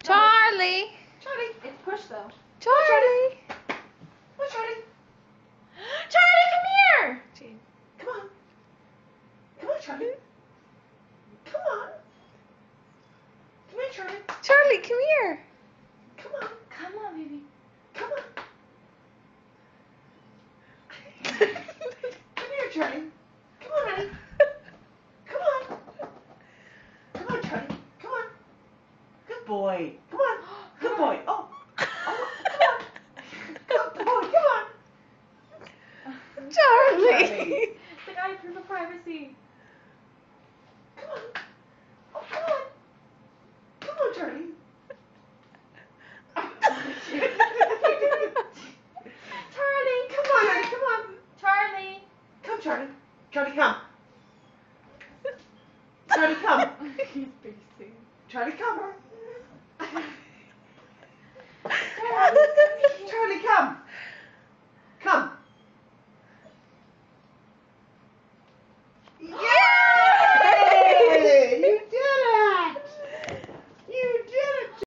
Charlie. Charlie. It's push though. Charlie. Come on, Charlie. Charlie, come here. Come on. Come on, Charlie. Come on. Come here, Charlie. Charlie, come here. Come on. Come on, baby. Come on. Come here, Charlie. Come on, honey. Come on. Come on, Charlie. Come on. Good boy. Come on. Good boy. Oh. Oh, come on. Good boy. Come on. Charlie. The guy proof of privacy. Come on. Oh, come on. Come on, Charlie. Charlie, come on, honey, come on. Charlie. Come, Charlie. Charlie, come. Charlie, come. He's basing. Charlie, come. Charlie, come.